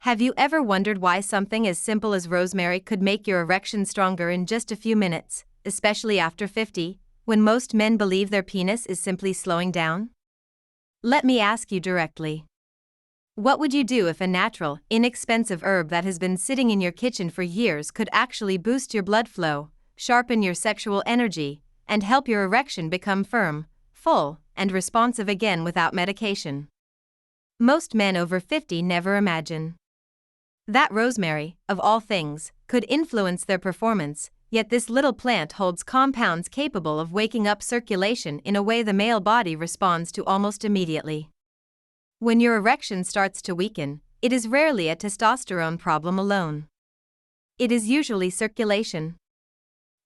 Have you ever wondered why something as simple as rosemary could make your erection stronger in just a few minutes, especially after 50, when most men believe their penis is simply slowing down? Let me ask you directly. What would you do if a natural, inexpensive herb that has been sitting in your kitchen for years could actually boost your blood flow, sharpen your sexual energy, and help your erection become firm, full, and responsive again without medication? Most men over 50 never imagine that rosemary, of all things, could influence their performance, yet this little plant holds compounds capable of waking up circulation in a way the male body responds to almost immediately. When your erection starts to weaken, it is rarely a testosterone problem alone. It is usually circulation.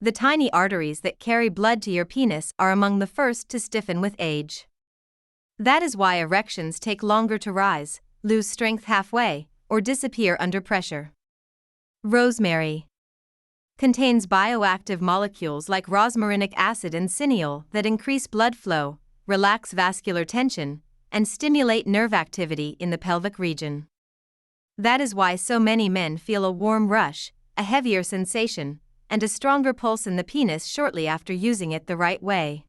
The tiny arteries that carry blood to your penis are among the first to stiffen with age. That is why erections take longer to rise, lose strength halfway, or disappear under pressure. Rosemary contains bioactive molecules like rosmarinic acid and cineol that increase blood flow, relax vascular tension, and stimulate nerve activity in the pelvic region. That is why so many men feel a warm rush, a heavier sensation, and a stronger pulse in the penis shortly after using it the right way.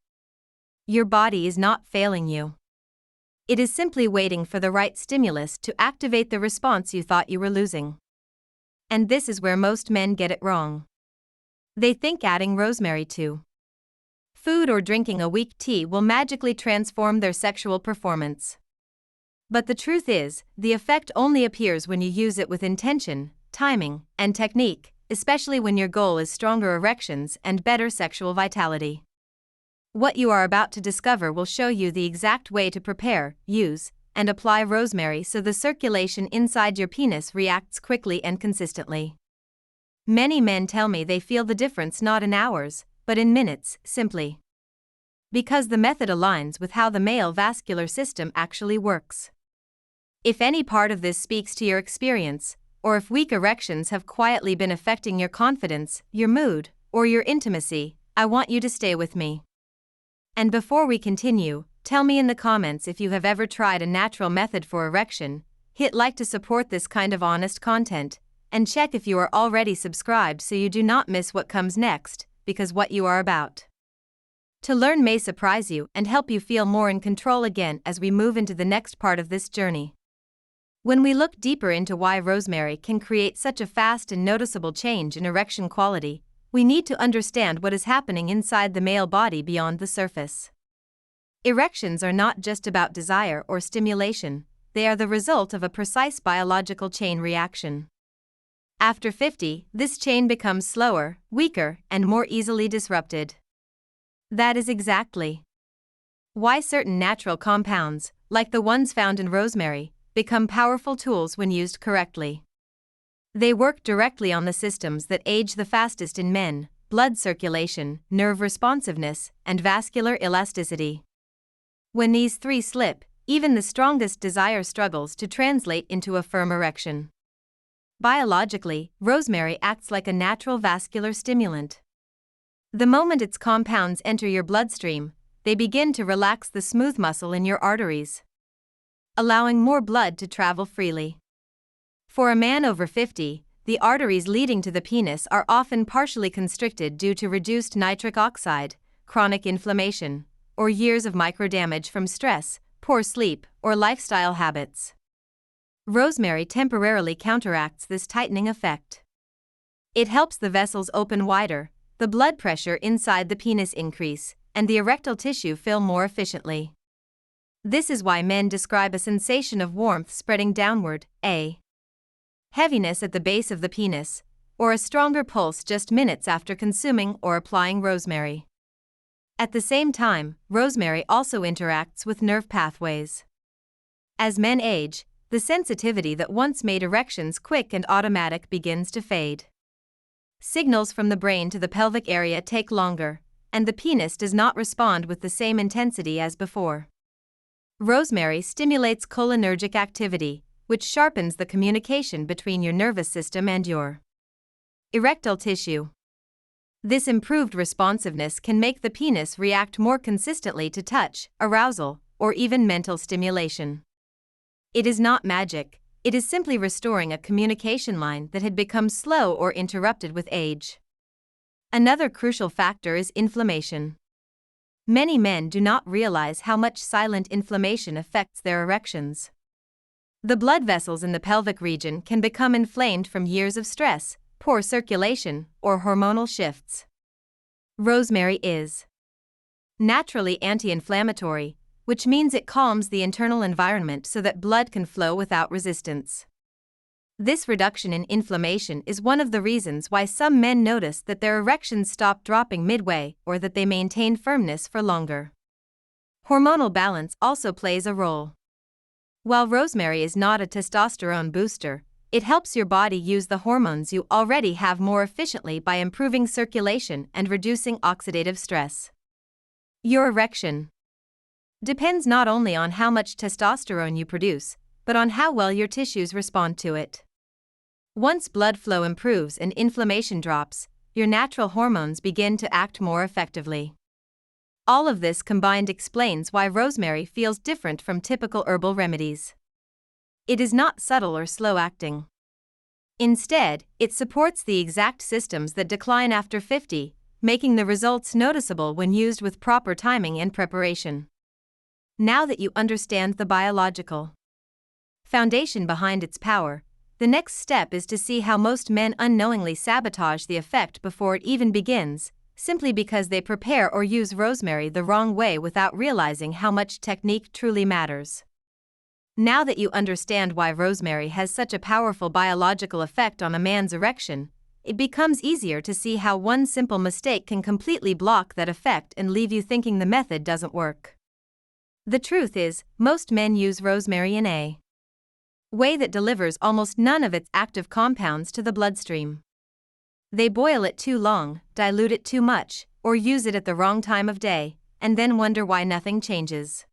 Your body is not failing you. It is simply waiting for the right stimulus to activate the response you thought you were losing. And this is where most men get it wrong. They think adding rosemary to food or drinking a weak tea will magically transform their sexual performance. But the truth is, the effect only appears when you use it with intention, timing, and technique, especially when your goal is stronger erections and better sexual vitality. What you are about to discover will show you the exact way to prepare, use, and apply rosemary so the circulation inside your penis reacts quickly and consistently. Many men tell me they feel the difference not in hours, but in minutes, simply because the method aligns with how the male vascular system actually works. If any part of this speaks to your experience, or if weak erections have quietly been affecting your confidence, your mood, or your intimacy, I want you to stay with me. And before we continue, tell me in the comments if you have ever tried a natural method for erection, hit like to support this kind of honest content, and check if you are already subscribed so you do not miss what comes next, because what you are about to learn may surprise you and help you feel more in control again as we move into the next part of this journey. When we look deeper into why rosemary can create such a fast and noticeable change in erection quality, we need to understand what is happening inside the male body beyond the surface. Erections are not just about desire or stimulation, they are the result of a precise biological chain reaction. After 50, this chain becomes slower, weaker, and more easily disrupted. That is exactly why certain natural compounds, like the ones found in rosemary, become powerful tools when used correctly. They work directly on the systems that age the fastest in men: blood circulation, nerve responsiveness, and vascular elasticity. When these three slip, even the strongest desire struggles to translate into a firm erection. Biologically, rosemary acts like a natural vascular stimulant. The moment its compounds enter your bloodstream, they begin to relax the smooth muscle in your arteries, allowing more blood to travel freely. For a man over 50, the arteries leading to the penis are often partially constricted due to reduced nitric oxide, chronic inflammation, or years of microdamage from stress, poor sleep, or lifestyle habits. Rosemary temporarily counteracts this tightening effect. It helps the vessels open wider, the blood pressure inside the penis increase, and the erectile tissue fill more efficiently. This is why men describe a sensation of warmth spreading downward, a heaviness at the base of the penis, or a stronger pulse just minutes after consuming or applying rosemary. At the same time, rosemary also interacts with nerve pathways. As men age, the sensitivity that once made erections quick and automatic begins to fade. Signals from the brain to the pelvic area take longer, and the penis does not respond with the same intensity as before. Rosemary stimulates cholinergic activity, which sharpens the communication between your nervous system and your erectile tissue. This improved responsiveness can make the penis react more consistently to touch, arousal, or even mental stimulation. It is not magic, It is simply restoring a communication line that had become slow or interrupted with age. Another crucial factor is inflammation. Many men do not realize how much silent inflammation affects their erections. The blood vessels in the pelvic region can become inflamed from years of stress, poor circulation, or hormonal shifts. Rosemary is naturally anti-inflammatory, which means it calms the internal environment so that blood can flow without resistance. This reduction in inflammation is one of the reasons why some men notice that their erections stop dropping midway or that they maintain firmness for longer. Hormonal balance also plays a role. While rosemary is not a testosterone booster, it helps your body use the hormones you already have more efficiently by improving circulation and reducing oxidative stress. Your erection depends not only on how much testosterone you produce, but on how well your tissues respond to it. Once blood flow improves and inflammation drops, your natural hormones begin to act more effectively. All of this combined explains why rosemary feels different from typical herbal remedies. It is not subtle or slow-acting. Instead, it supports the exact systems that decline after 50, making the results noticeable when used with proper timing and preparation. Now that you understand the biological foundation behind its power, the next step is to see how most men unknowingly sabotage the effect before it even begins, simply because they prepare or use rosemary the wrong way without realizing how much technique truly matters. Now that you understand why rosemary has such a powerful biological effect on a man's erection, it becomes easier to see how one simple mistake can completely block that effect and leave you thinking the method doesn't work. The truth is, most men use rosemary in a way that delivers almost none of its active compounds to the bloodstream. They boil it too long, dilute it too much, or use it at the wrong time of day, and then wonder why nothing changes.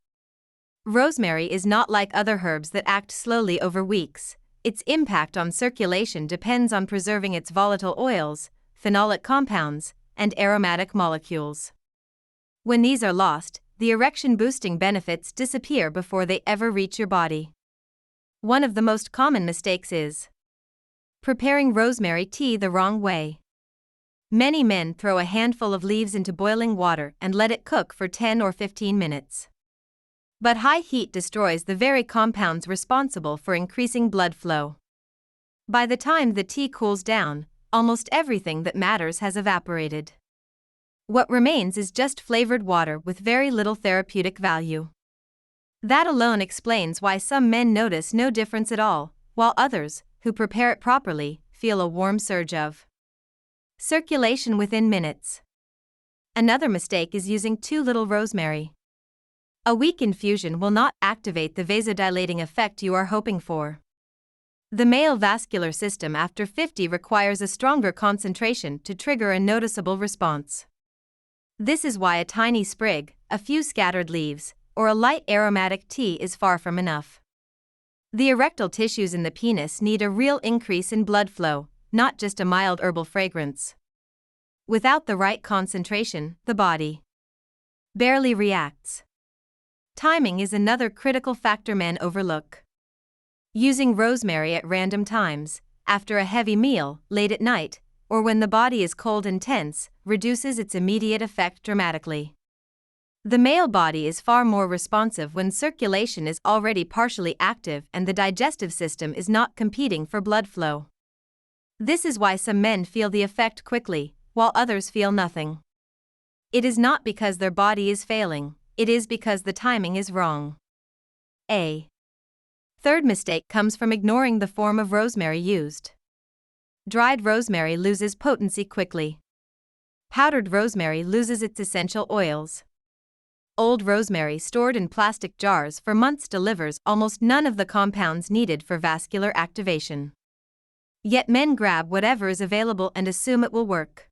Rosemary is not like other herbs that act slowly over weeks. Its impact on circulation depends on preserving its volatile oils, phenolic compounds, and aromatic molecules. When these are lost, the erection-boosting benefits disappear before they ever reach your body. One of the most common mistakes is preparing rosemary tea the wrong way. Many men throw a handful of leaves into boiling water and let it cook for 10 or 15 minutes. But high heat destroys the very compounds responsible for increasing blood flow. By the time the tea cools down, almost everything that matters has evaporated. What remains is just flavored water with very little therapeutic value. That alone explains why some men notice no difference at all, while others, who prepare it properly, feel a warm surge of circulation within minutes. Another mistake is using too little rosemary. A weak infusion will not activate the vasodilating effect you are hoping for. The male vascular system after 50 requires a stronger concentration to trigger a noticeable response. This is why a tiny sprig, a few scattered leaves, or a light aromatic tea is far from enough. The erectile tissues in the penis need a real increase in blood flow, not just a mild herbal fragrance. Without the right concentration, the body barely reacts. Timing is another critical factor men overlook. Using rosemary at random times, after a heavy meal, late at night, or when the body is cold and tense, reduces its immediate effect dramatically. The male body is far more responsive when circulation is already partially active and the digestive system is not competing for blood flow. This is why some men feel the effect quickly, while others feel nothing. It is not because their body is failing, it is because the timing is wrong. A third mistake comes from ignoring the form of rosemary used. Dried rosemary loses potency quickly. Powdered rosemary loses its essential oils. Old rosemary stored in plastic jars for months delivers almost none of the compounds needed for vascular activation. Yet men grab whatever is available and assume it will work.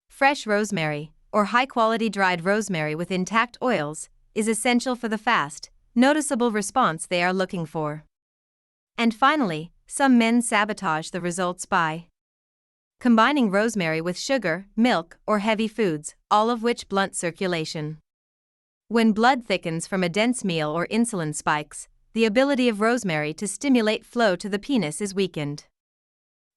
Fresh rosemary, or high-quality dried rosemary with intact oils, is essential for the fast, noticeable response they are looking for. And finally, some men sabotage the results by combining rosemary with sugar, milk, or heavy foods, all of which blunt circulation. When blood thickens from a dense meal or insulin spikes, the ability of rosemary to stimulate flow to the penis is weakened.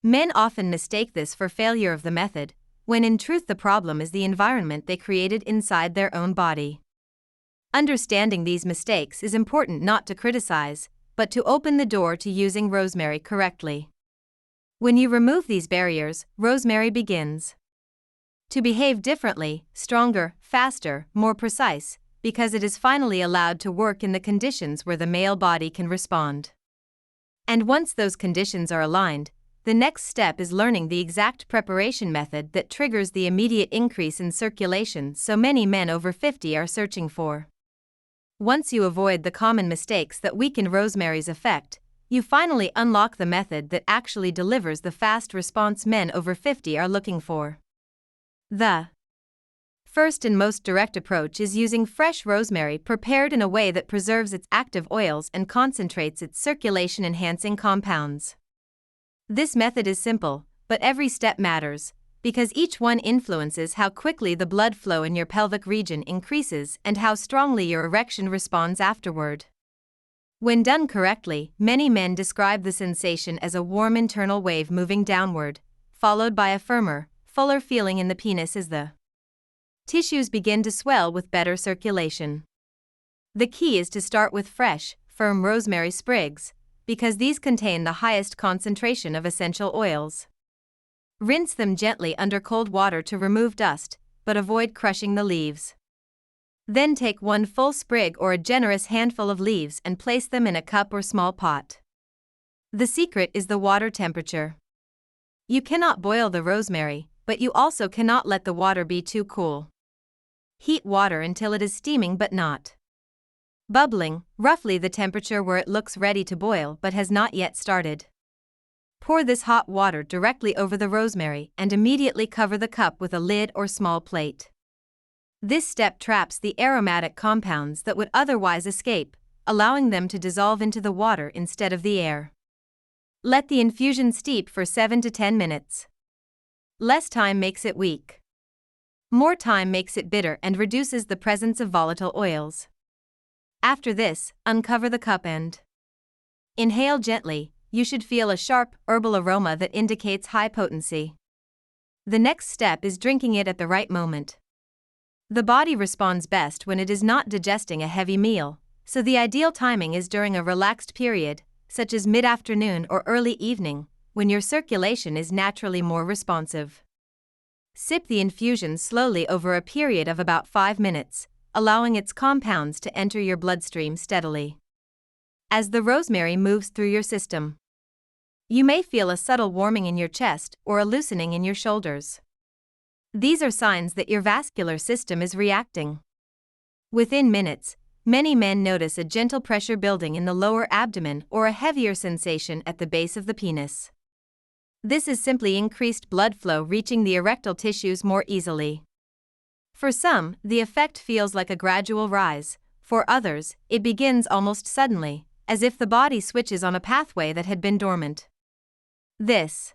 Men often mistake this for failure of the method, when in truth the problem is the environment they created inside their own body. Understanding these mistakes is important, not to criticize, but to open the door to using rosemary correctly. When you remove these barriers, rosemary begins to behave differently, stronger, faster, more precise, because it is finally allowed to work in the conditions where the male body can respond. And once those conditions are aligned, the next step is learning the exact preparation method that triggers the immediate increase in circulation so many men over 50 are searching for. Once you avoid the common mistakes that weaken rosemary's effect, you finally unlock the method that actually delivers the fast response men over 50 are looking for. The first and most direct approach is using fresh rosemary prepared in a way that preserves its active oils and concentrates its circulation-enhancing compounds. This method is simple, but every step matters, because each one influences how quickly the blood flow in your pelvic region increases and how strongly your erection responds afterward. When done correctly, many men describe the sensation as a warm internal wave moving downward, followed by a firmer, fuller feeling in the penis as the tissues begin to swell with better circulation. The key is to start with fresh, firm rosemary sprigs, because these contain the highest concentration of essential oils. Rinse them gently under cold water to remove dust, but avoid crushing the leaves. Then take one full sprig or a generous handful of leaves and place them in a cup or small pot. The secret is the water temperature. You cannot boil the rosemary, but you also cannot let the water be too cool. Heat water until it is steaming but not bubbling, roughly the temperature where it looks ready to boil but has not yet started. Pour this hot water directly over the rosemary and immediately cover the cup with a lid or small plate. This step traps the aromatic compounds that would otherwise escape, allowing them to dissolve into the water instead of the air. Let the infusion steep for 7 to 10 minutes. Less time makes it weak. More time makes it bitter and reduces the presence of volatile oils. After this, uncover the cup and inhale gently. You should feel a sharp, herbal aroma that indicates high potency. The next step is drinking it at the right moment. The body responds best when it is not digesting a heavy meal, so the ideal timing is during a relaxed period, such as mid-afternoon or early evening, when your circulation is naturally more responsive. Sip the infusion slowly over a period of about 5 minutes, allowing its compounds to enter your bloodstream steadily. As the rosemary moves through your system, you may feel a subtle warming in your chest or a loosening in your shoulders. These are signs that your vascular system is reacting. Within minutes, many men notice a gentle pressure building in the lower abdomen or a heavier sensation at the base of the penis. This is simply increased blood flow reaching the erectile tissues more easily. For some, the effect feels like a gradual rise. For others, it begins almost suddenly, as if the body switches on a pathway that had been dormant. This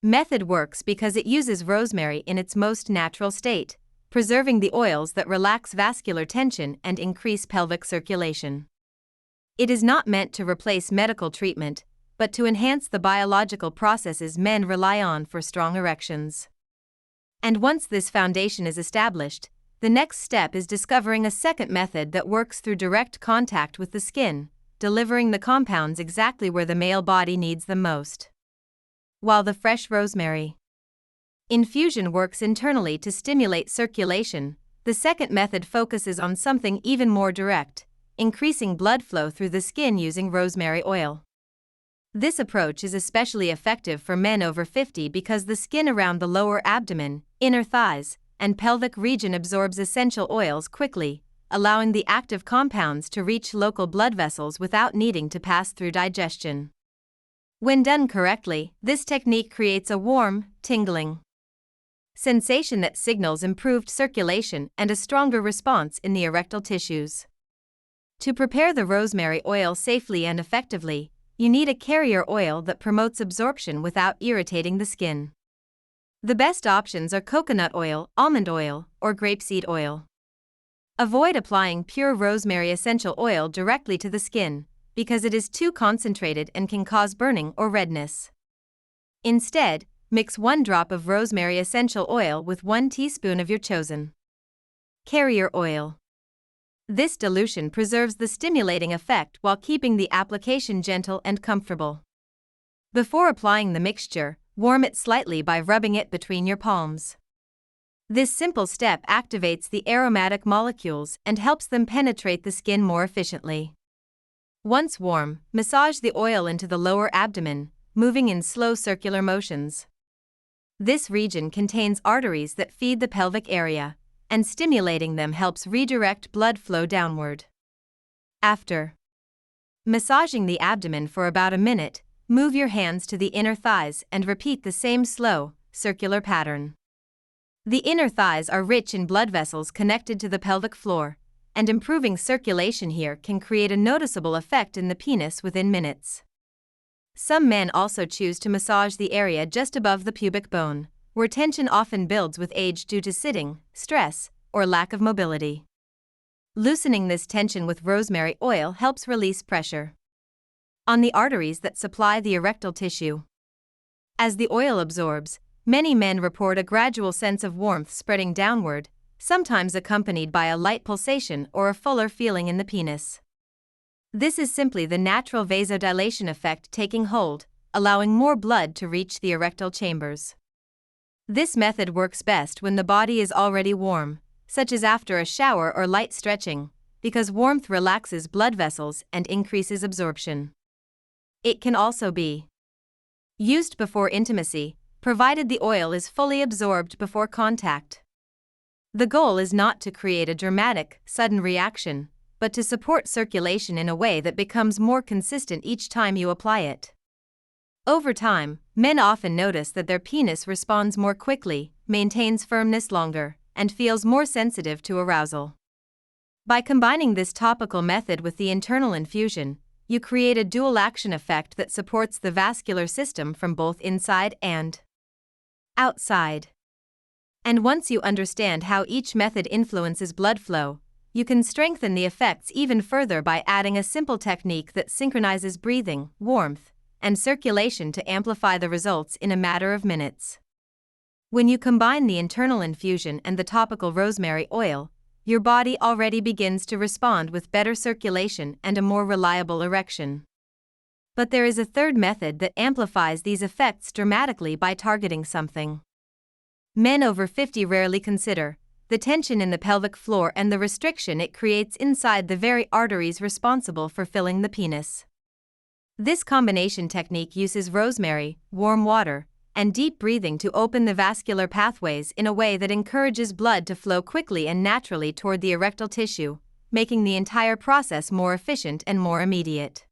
method works because it uses rosemary in its most natural state, preserving the oils that relax vascular tension and increase pelvic circulation. It is not meant to replace medical treatment, but to enhance the biological processes men rely on for strong erections. And once this foundation is established, the next step is discovering a second method that works through direct contact with the skin, delivering the compounds exactly where the male body needs them most. While the fresh rosemary infusion works internally to stimulate circulation, the second method focuses on something even more direct, increasing blood flow through the skin using rosemary oil. This approach is especially effective for men over 50 because the skin around the lower abdomen, inner thighs, and pelvic region absorbs essential oils quickly, allowing the active compounds to reach local blood vessels without needing to pass through digestion. When done correctly, this technique creates a warm, tingling sensation that signals improved circulation and a stronger response in the erectile tissues. To prepare the rosemary oil safely and effectively, you need a carrier oil that promotes absorption without irritating the skin. The best options are coconut oil, almond oil, or grapeseed oil. Avoid applying pure rosemary essential oil directly to the skin, because it is too concentrated and can cause burning or redness. Instead, mix 1 drop of rosemary essential oil with 1 teaspoon of your chosen carrier oil. This dilution preserves the stimulating effect while keeping the application gentle and comfortable. Before applying the mixture, warm it slightly by rubbing it between your palms. This simple step activates the aromatic molecules and helps them penetrate the skin more efficiently. Once warm, massage the oil into the lower abdomen, moving in slow circular motions. This region contains arteries that feed the pelvic area, and stimulating them helps redirect blood flow downward. After massaging the abdomen for about a minute, move your hands to the inner thighs and repeat the same slow, circular pattern. The inner thighs are rich in blood vessels connected to the pelvic floor, and improving circulation here can create a noticeable effect in the penis within minutes. Some men also choose to massage the area just above the pubic bone, where tension often builds with age due to sitting, stress, or lack of mobility. Loosening this tension with rosemary oil helps release pressure on the arteries that supply the erectile tissue. As the oil absorbs, many men report a gradual sense of warmth spreading downward, sometimes accompanied by a light pulsation or a fuller feeling in the penis. This is simply the natural vasodilation effect taking hold, allowing more blood to reach the erectile chambers. This method works best when the body is already warm, such as after a shower or light stretching, because warmth relaxes blood vessels and increases absorption. It can also be used before intimacy, provided the oil is fully absorbed before contact. The goal is not to create a dramatic, sudden reaction, but to support circulation in a way that becomes more consistent each time you apply it. Over time, men often notice that their penis responds more quickly, maintains firmness longer, and feels more sensitive to arousal. By combining this topical method with the internal infusion, you create a dual action effect that supports the vascular system from both inside and outside. And once you understand how each method influences blood flow, you can strengthen the effects even further by adding a simple technique that synchronizes breathing, warmth, and circulation to amplify the results in a matter of minutes. When you combine the internal infusion and the topical rosemary oil, your body already begins to respond with better circulation and a more reliable erection. But there is a third method that amplifies these effects dramatically by targeting something men over 50 rarely consider: the tension in the pelvic floor and the restriction it creates inside the very arteries responsible for filling the penis. This combination technique uses rosemary, warm water, and deep breathing to open the vascular pathways in a way that encourages blood to flow quickly and naturally toward the erectile tissue, making the entire process more efficient and more immediate.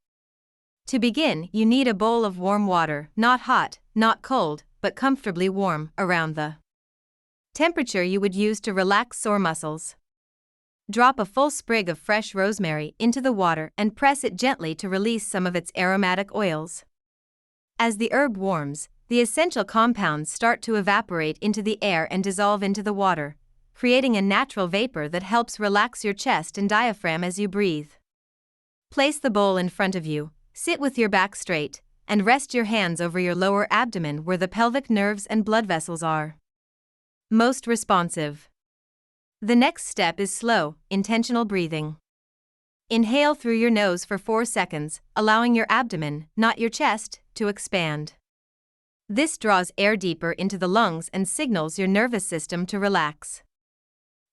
To begin, you need a bowl of warm water, not hot, not cold, but comfortably warm, around the temperature you would use to relax sore muscles. Drop a full sprig of fresh rosemary into the water and press it gently to release some of its aromatic oils. As the herb warms, the essential compounds start to evaporate into the air and dissolve into the water, creating a natural vapor that helps relax your chest and diaphragm as you breathe. Place the bowl in front of you, sit with your back straight, and rest your hands over your lower abdomen where the pelvic nerves and blood vessels are most responsive. The next step is slow, intentional breathing. Inhale through your nose for 4 seconds, allowing your abdomen, not your chest, to expand. This draws air deeper into the lungs and signals your nervous system to relax.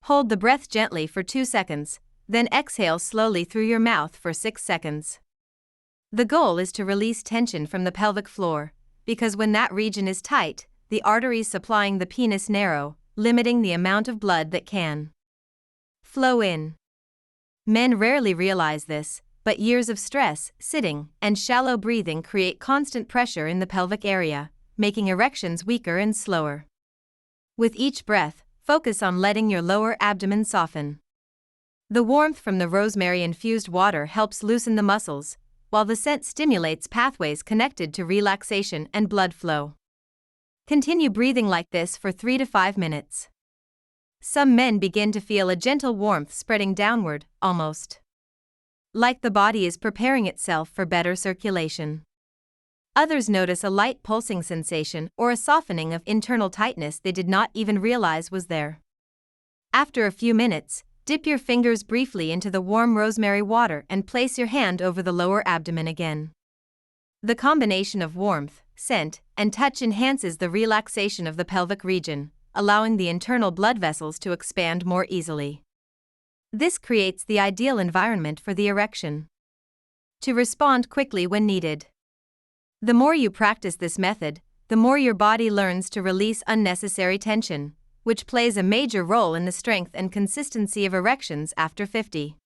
Hold the breath gently for 2 seconds, then exhale slowly through your mouth for 6 seconds. The goal is to release tension from the pelvic floor, because when that region is tight, the arteries supplying the penis narrow, limiting the amount of blood that can flow in. Men rarely realize this, but years of stress, sitting, and shallow breathing create constant pressure in the pelvic area, making erections weaker and slower. With each breath, focus on letting your lower abdomen soften. The warmth from the rosemary-infused water helps loosen the muscles, while the scent stimulates pathways connected to relaxation and blood flow. Continue breathing like this for 3 to 5 minutes. Some men begin to feel a gentle warmth spreading downward, almost like the body is preparing itself for better circulation. Others notice a light pulsing sensation or a softening of internal tightness they did not even realize was there. After a few minutes, dip your fingers briefly into the warm rosemary water and place your hand over the lower abdomen again. The combination of warmth, scent, and touch enhances the relaxation of the pelvic region, allowing the internal blood vessels to expand more easily. This creates the ideal environment for the erection to respond quickly when needed. The more you practice this method, the more your body learns to release unnecessary tension, which plays a major role in the strength and consistency of erections after 50.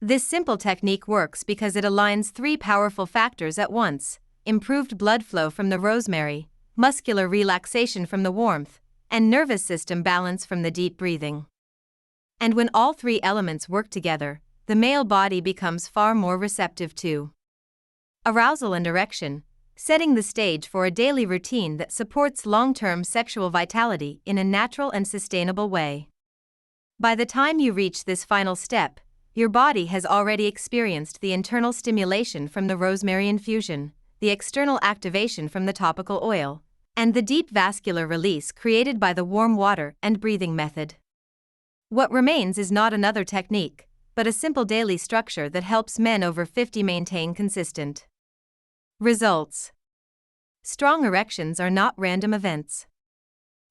This simple technique works because it aligns three powerful factors at once: improved blood flow from the rosemary, muscular relaxation from the warmth, and nervous system balance from the deep breathing. And when all three elements work together, the male body becomes far more receptive to arousal and erection, setting the stage for a daily routine that supports long-term sexual vitality in a natural and sustainable way. By the time you reach this final step, your body has already experienced the internal stimulation from the rosemary infusion, the external activation from the topical oil, and the deep vascular release created by the warm water and breathing method. What remains is not another technique, but a simple daily structure that helps men over 50 maintain consistent results. Strong erections are not random events.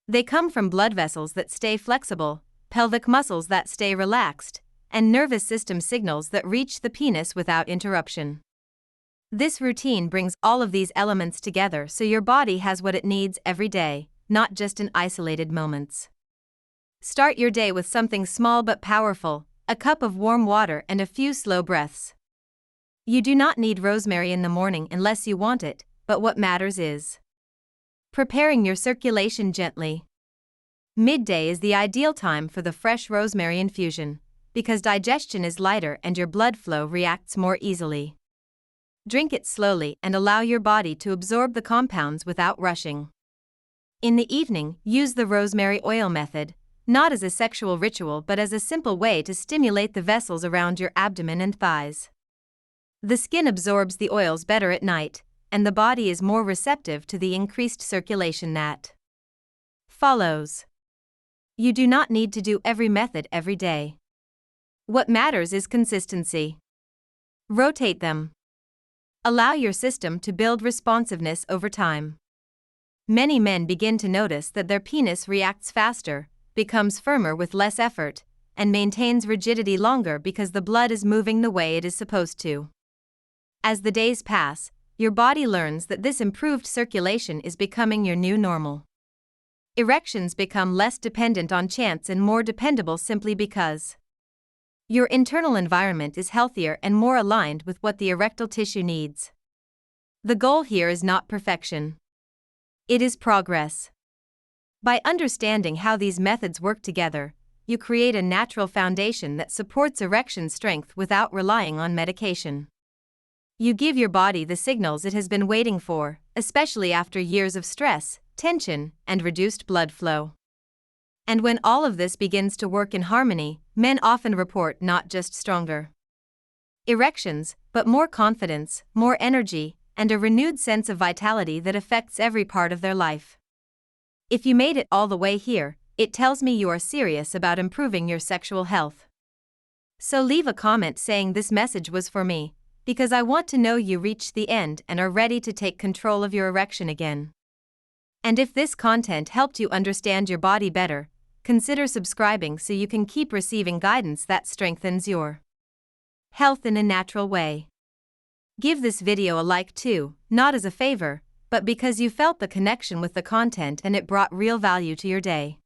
They come from blood vessels that stay flexible, pelvic muscles that stay relaxed, and nervous system signals that reach the penis without interruption. This routine brings all of these elements together so your body has what it needs every day, not just in isolated moments. Start your day with something small but powerful: a cup of warm water and a few slow breaths. You do not need rosemary in the morning unless you want it, but what matters is preparing your circulation gently. Midday is the ideal time for the fresh rosemary infusion, because digestion is lighter and your blood flow reacts more easily. Drink it slowly and allow your body to absorb the compounds without rushing. In the evening, use the rosemary oil method, not as a sexual ritual but as a simple way to stimulate the vessels around your abdomen and thighs. The skin absorbs the oils better at night, and the body is more receptive to the increased circulation that follows. You do not need to do every method every day. What matters is consistency. Rotate them. Allow your system to build responsiveness over time. Many men begin to notice that their penis reacts faster, becomes firmer with less effort, and maintains rigidity longer because the blood is moving the way it is supposed to. As the days pass, your body learns that this improved circulation is becoming your new normal. Erections become less dependent on chance and more dependable simply because your internal environment is healthier and more aligned with what the erectile tissue needs. The goal here is not perfection. It is progress. By understanding how these methods work together, you create a natural foundation that supports erection strength without relying on medication. You give your body the signals it has been waiting for, especially after years of stress, tension, and reduced blood flow. And when all of this begins to work in harmony, men often report not just stronger erections, but more confidence, more energy, and a renewed sense of vitality that affects every part of their life. If you made it all the way here, it tells me you are serious about improving your sexual health. So leave a comment saying this message was for me, because I want to know you reached the end and are ready to take control of your erection again. And if this content helped you understand your body better, consider subscribing so you can keep receiving guidance that strengthens your health in a natural way. Give this video a like too, not as a favor, but because you felt the connection with the content and it brought real value to your day.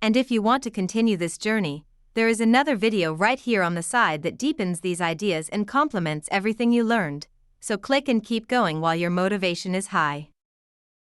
And if you want to continue this journey, there is another video right here on the side that deepens these ideas and complements everything you learned, so click and keep going while your motivation is high.